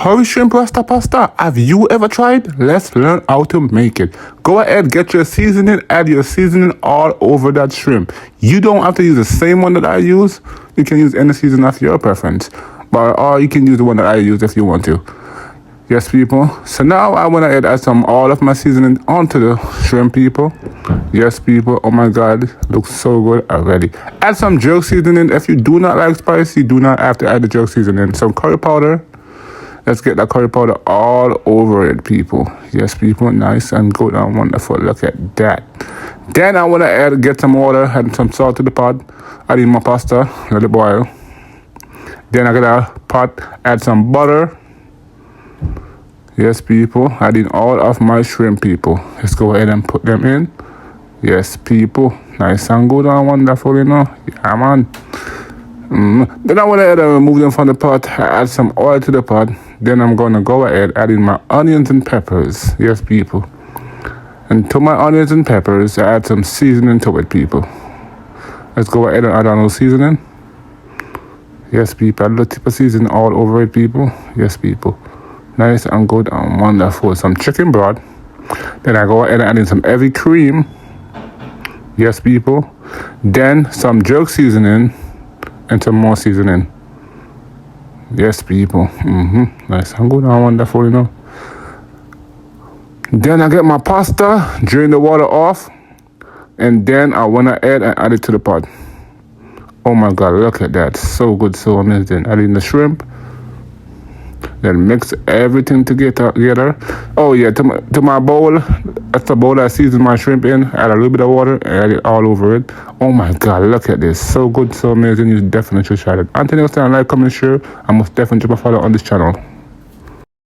curry shrimp Rasta pasta. Have you ever tried? Let's learn how to make it. Go ahead, get your seasoning, add your seasoning all over that shrimp. You don't have to use the same one that I use. You can use any seasoning of your preference. Or you can use the one that I use if you want to. Yes, people. So now I want to add some all of my seasoning onto the shrimp, people. Yes, people. Oh my God, looks so good already. Add some jerk seasoning. If you do not like spicy, do not have to add the jerk seasoning. Some curry powder. Let's get that curry powder all over it, people. Yes, people. Nice and good and wonderful. Look at that. Then I want to get some water, add some salt to the pot. Add in my pasta, let it boil. Then I get a pot, add some butter. Yes, people, I did all of my shrimp, people. Let's go ahead and put them in. Yes, people, nice and good and wonderful, you know. Yeah, man. Then I went ahead and remove them from the pot, add some oil to the pot. Then I'm going to go ahead adding my onions and peppers. Yes, people. And to my onions and peppers, I add some seasoning to it, people. Let's go ahead and add on those seasoning. Yes, people, add a little tip of seasoning all over it, people. Yes, people. Nice and good and wonderful. Some chicken broth. Then I go ahead and add in some heavy cream. Yes, people. Then some jerk seasoning and some more seasoning. Yes, people. Nice and good and wonderful, you know. Then I get my pasta, drain the water off, and then I want to add it to the pot. Oh my God, look at that. So good, so amazing. Add in the shrimp. Then mix everything together. Oh yeah, to my bowl. That's the bowl I seasoned my shrimp in. Add a little bit of water and add it all over it. Oh my God, look at this. So good, so amazing. You definitely should try it. Until next time, like, comment, share. I must definitely drop a follow on this channel.